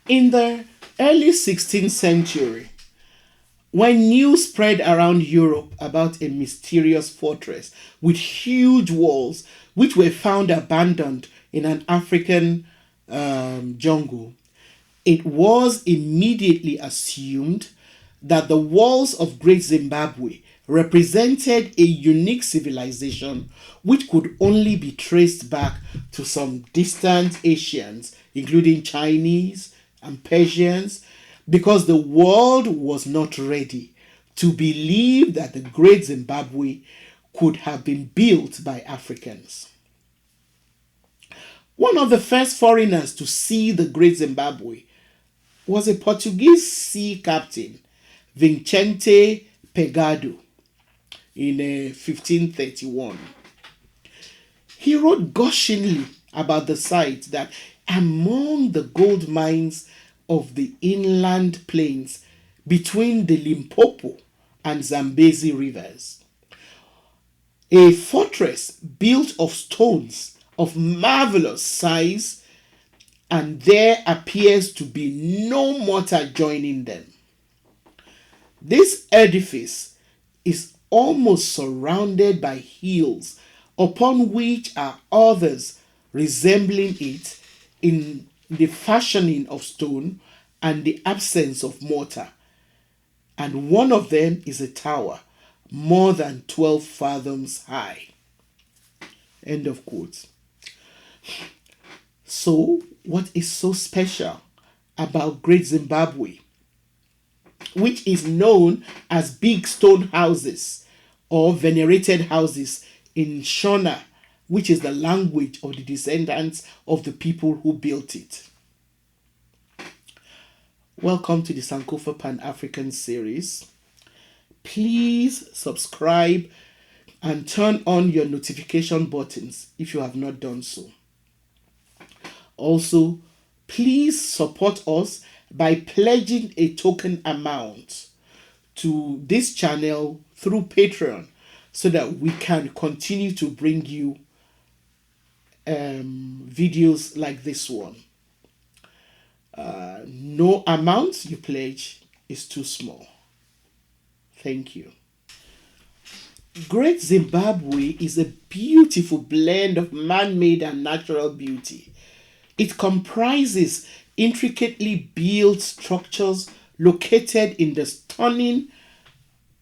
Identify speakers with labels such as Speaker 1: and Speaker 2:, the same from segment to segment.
Speaker 1: In the early 16th century, when news spread around Europe about a mysterious fortress with huge walls which were found abandoned in an African jungle, it was immediately assumed that the walls of Great Zimbabwe represented a unique civilization which could only be traced back to some distant Asians, including Chinese and Persians, because the world was not ready to believe that the Great Zimbabwe could have been built by Africans. One of the first foreigners to see the Great Zimbabwe was a Portuguese sea captain, Vicente Pegado, in 1531. He wrote gushingly about the site that among the gold mines of the inland plains between the Limpopo and Zambezi rivers, a fortress built of stones of marvelous size, and there appears to be no mortar joining them. This edifice is almost surrounded by hills upon which are others resembling it in the fashioning of stone and the absence of mortar. And one of them is a tower more than 12 fathoms high. End of quote. So, what is so special about Great Zimbabwe, which is known as big stone houses or venerated houses in Shona, which is the language of the descendants of the people who built it? Welcome to the Sankofa Pan-African series. Please subscribe and turn on your notification buttons if you have not done so. Also, please support us by pledging a token amount to this channel through Patreon so that we can continue to bring you videos like this one. No amount you pledge is too small. Thank you. Great Zimbabwe is a beautiful blend of man-made and natural beauty. It comprises intricately built structures located in the stunning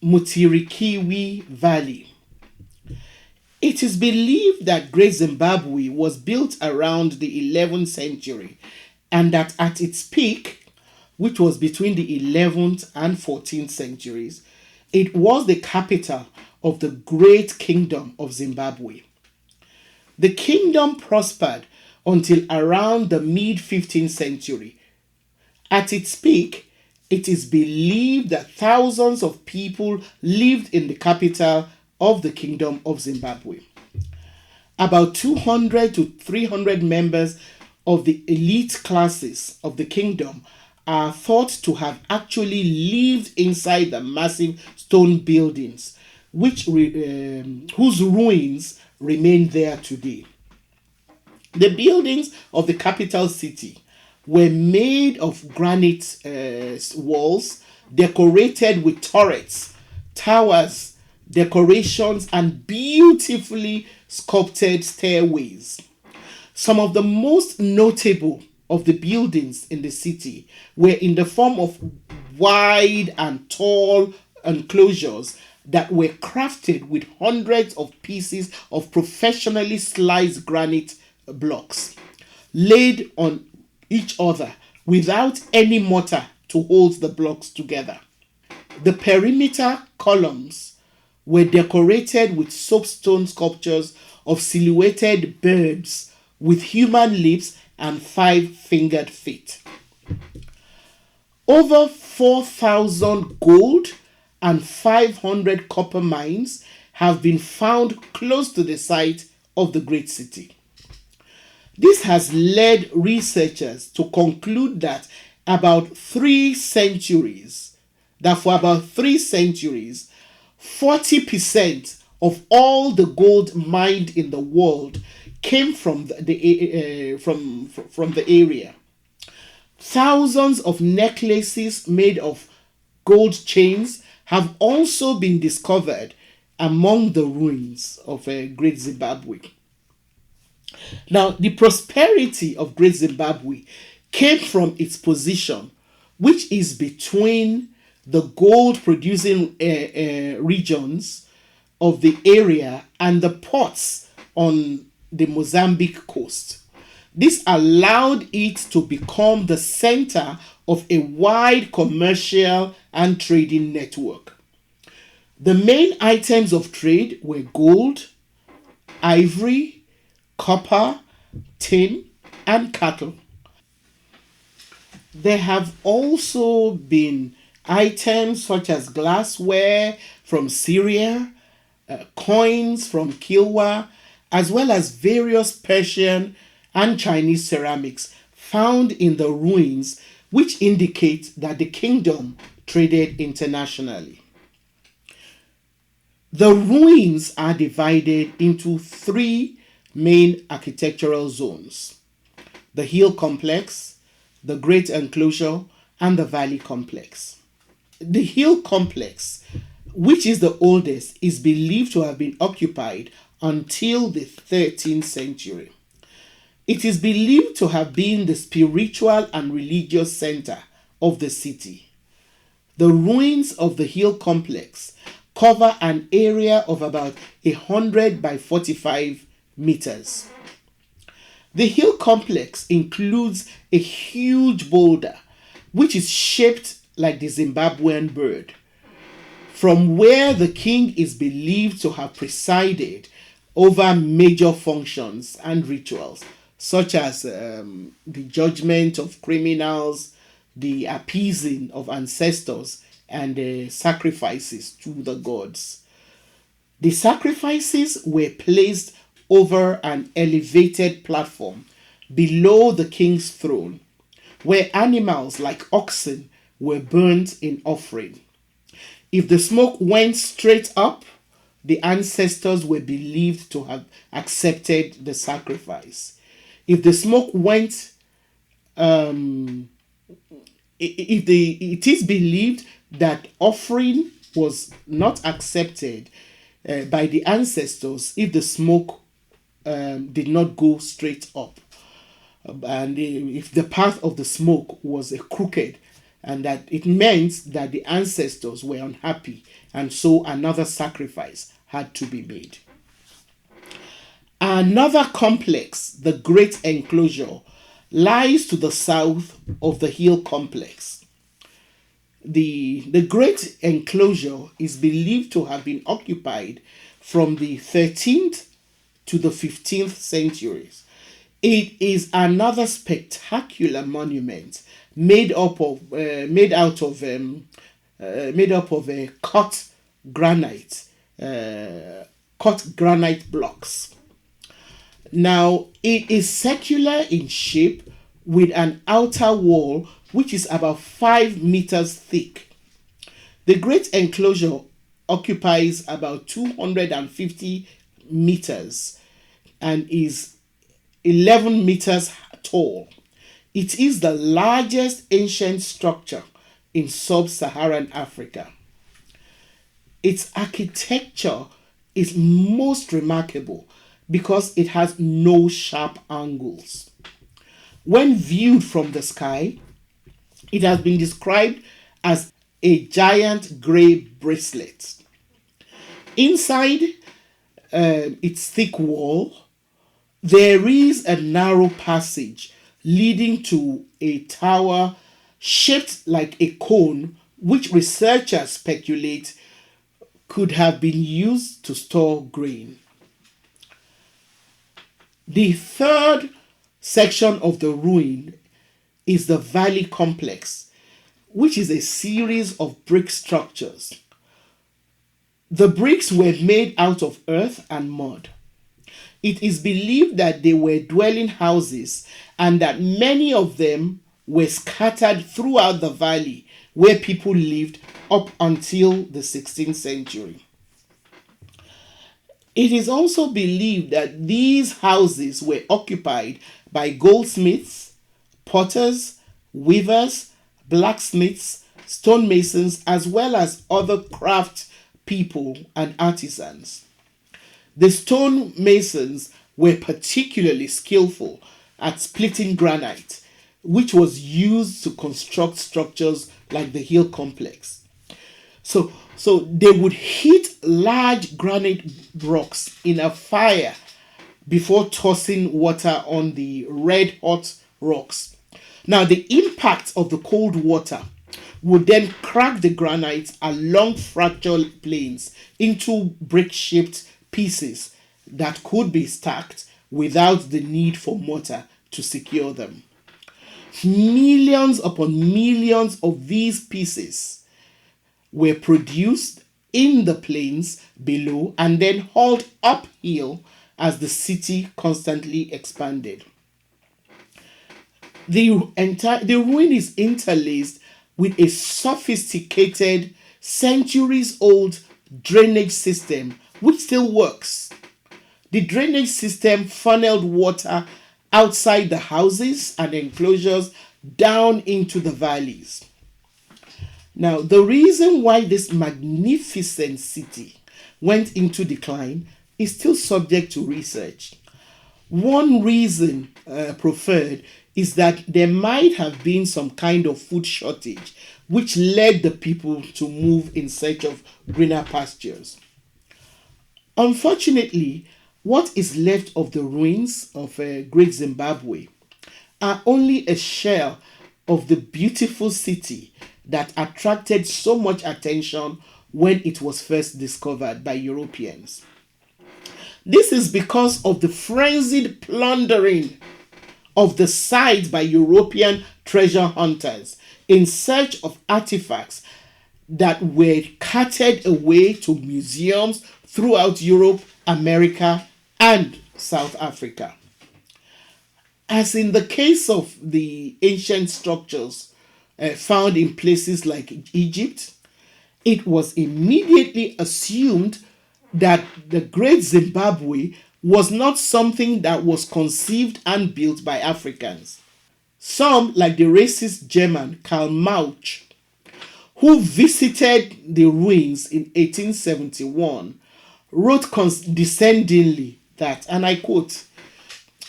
Speaker 1: Mutirikiwi Valley. It is believed that Great Zimbabwe was built around the 11th century and that at its peak, which was between the 11th and 14th centuries, it was the capital of the Great Kingdom of Zimbabwe. The kingdom prospered until around the mid-15th century. At its peak, it is believed that thousands of people lived in the capital of the Kingdom of Zimbabwe. About 200 to 300 members of the elite classes of the kingdom are thought to have actually lived inside the massive stone buildings, whose ruins remain there today. The buildings of the capital city were made of granite walls, decorated with turrets, towers, decorations, and beautifully sculpted stairways. Some of the most notable of the buildings in the city were in the form of wide and tall enclosures that were crafted with hundreds of pieces of professionally sliced granite blocks laid on each other without any mortar to hold the blocks together. The perimeter columns were decorated with soapstone sculptures of silhouetted birds with human lips and 5-fingered feet. Over 4,000 gold and 500 copper mines have been found close to the site of the great city. This has led researchers to conclude that for about 3 centuries, 40% of all the gold mined in the world came from the area. Thousands of necklaces made of gold chains have also been discovered among the ruins of Great Zimbabwe. Now, the prosperity of Great Zimbabwe came from its position, which is between the gold producing regions of the area and the ports on the Mozambique coast. This allowed it to become the center of a wide commercial and trading network. The main items of trade were gold, ivory, copper, tin, and cattle. There have also been items such as glassware from Syria, coins from Kilwa, as well as various Persian and Chinese ceramics found in the ruins, which indicate that the kingdom traded internationally. The ruins are divided into three main architectural zones: the hill complex, the Great Enclosure, and the valley complex. The hill complex, which is the oldest, is believed to have been occupied until the 13th century. It is believed to have been the spiritual and religious center of the city. The ruins of the hill complex cover an area of about 100 by 45 meters. The hill complex includes a huge boulder which is shaped like the Zimbabwean bird, from where the king is believed to have presided over major functions and rituals, such as the judgment of criminals, the appeasing of ancestors, and the sacrifices to the gods. The sacrifices were placed over an elevated platform below the king's throne, where animals like oxen were burnt in offering. If the smoke went straight up, the ancestors were believed to have accepted the sacrifice. If the smoke went, it is believed that offering was not accepted by the ancestors if the smoke did not go straight up, and if the path of the smoke was crooked, and that it meant that the ancestors were unhappy, and so another sacrifice had to be made. Another complex, the Great Enclosure, lies to the south of the hill complex. The Great Enclosure is believed to have been occupied from the 13th to the 15th centuries. It is another spectacular monument made out of cut granite, blocks. Now, it is circular in shape with an outer wall which is about 5 meters thick. The Great Enclosure occupies about 250 meters and is 11 meters tall. It is the largest ancient structure in sub-Saharan Africa. Its architecture is most remarkable because it has no sharp angles. When viewed from the sky, it has been described as a giant gray bracelet. Inside its thick wall, there is a narrow passage leading to a tower shaped like a cone, which researchers speculate could have been used to store grain. The third section of the ruin is the valley complex, which is a series of brick structures. The bricks were made out of earth and mud. It is believed that they were dwelling houses and that many of them were scattered throughout the valley where people lived up until the 16th century. It is also believed that these houses were occupied by goldsmiths, potters, weavers, blacksmiths, stonemasons, as well as other craft people and artisans. The stonemasons were particularly skillful at splitting granite, which was used to construct structures like the hill complex. So they would heat large granite rocks in a fire before tossing water on the red hot rocks. Now, the impact of the cold water would then crack the granite along fracture planes into brick shaped pieces that could be stacked without the need for mortar to secure them. Millions upon millions of these pieces were produced in the plains below and then hauled uphill as the city constantly expanded. The ruin is interlaced with a sophisticated, centuries old drainage system which still works. The drainage system funneled water outside the houses and enclosures down into the valleys. Now, the reason why this magnificent city went into decline is still subject to research. One reason preferred is that there might have been some kind of food shortage, which led the people to move in search of greener pastures. Unfortunately, what is left of the ruins of Great Zimbabwe are only a shell of the beautiful city that attracted so much attention when it was first discovered by Europeans. This is because of the frenzied plundering of the site by European treasure hunters in search of artifacts that were carted away to museums throughout Europe, America, and South Africa. As in the case of the ancient structures found in places like Egypt, it was immediately assumed that the Great Zimbabwe was not something that was conceived and built by Africans. Some, like the racist German Karl Mauch, who visited the ruins in 1871, wrote condescendingly that, and I quote,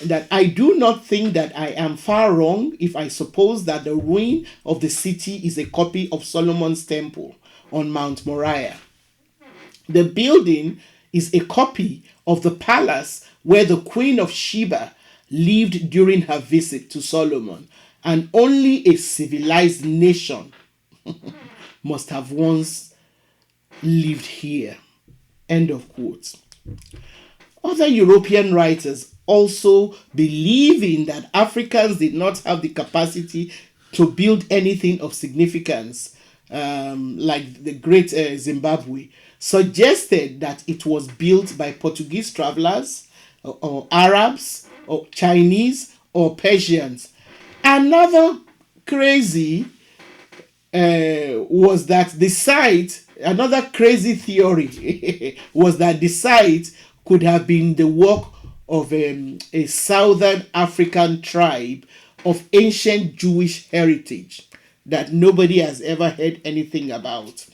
Speaker 1: that I do not think that I am far wrong if I suppose that the ruin of the city is a copy of Solomon's temple on Mount Moriah. The building is a copy of the palace where the Queen of Sheba lived during her visit to Solomon, and only a civilized nation must have once lived here. End of quote. Other European writers also believing that Africans did not have the capacity to build anything of significance, like the Great Zimbabwe, suggested that it was built by Portuguese travelers or Arabs or Chinese or Persians. Another crazy was that the site, another crazy theory was that the site could have been the work of a southern African tribe of ancient Jewish heritage that nobody has ever heard anything about.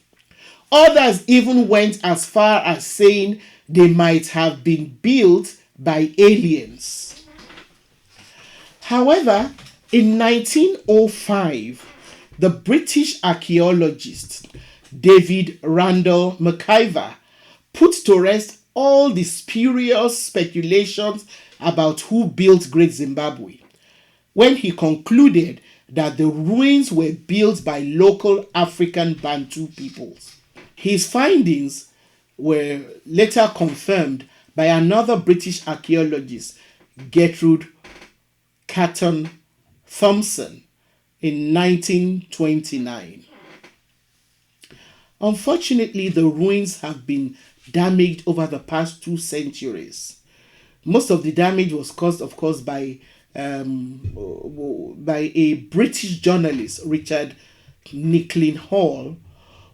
Speaker 1: Others even went as far as saying they might have been built by aliens. However, in 1905, the British archaeologist David Randall McIver put to rest all the spurious speculations about who built Great Zimbabwe when he concluded that the ruins were built by local African Bantu peoples. His findings were later confirmed by another British archaeologist, Gertrude Catton Thompson, in 1929. Unfortunately, the ruins have been damaged over the past 2 centuries. Most of the damage was caused, of course, by a British journalist, Richard Nicklin Hall,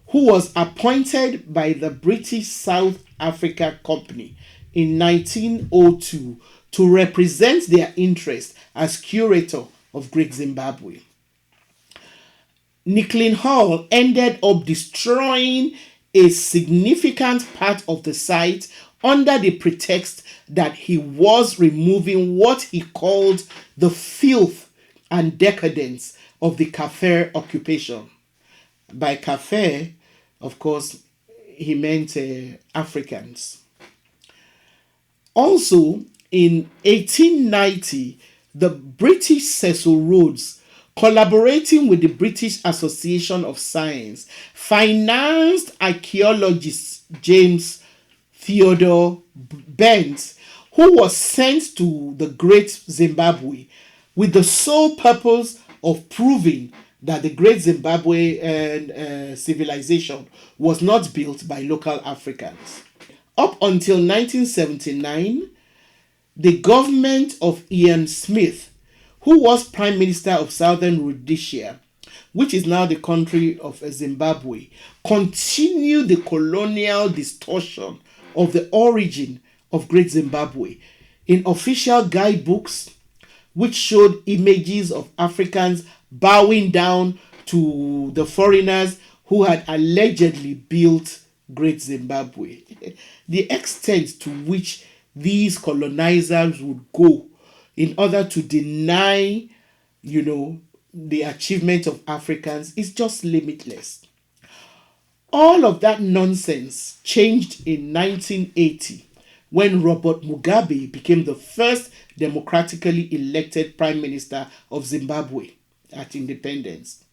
Speaker 1: who was appointed by the British South Africa Company in 1902 to represent their interest as curator of Great Zimbabwe. Nicklin Hall ended up destroying a significant part of the site under the pretext that he was removing what he called the filth and decadence of the Kafir occupation. By Kafir, of course, he meant Africans. Also, in 1890, the British Cecil Rhodes, collaborating with the British Association of Science, financed archaeologist James Theodore Bent, who was sent to the Great Zimbabwe with the sole purpose of proving that the Great Zimbabwe civilization was not built by local Africans. Up until 1979, the government of Ian Smith, who was Prime Minister of Southern Rhodesia, which is now the country of Zimbabwe, continued the colonial distortion of the origin of Great Zimbabwe in official guidebooks, which showed images of Africans bowing down to the foreigners who had allegedly built Great Zimbabwe. The extent to which these colonizers would go in order to deny, the achievement of Africans is just limitless. All of that nonsense changed in 1980 when Robert Mugabe became the first democratically elected Prime Minister of Zimbabwe at independence.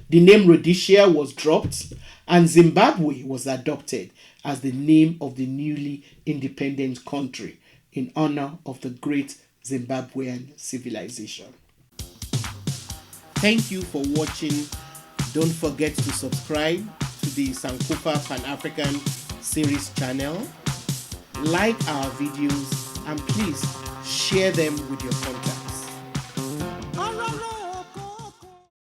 Speaker 1: The name Rhodesia was dropped and Zimbabwe was adopted as the name of the newly independent country in honor of the great Zimbabwean civilization. Thank you for watching. Don't forget to subscribe to the Sankofa Pan-African series channel. Like our videos and please share them with your contacts.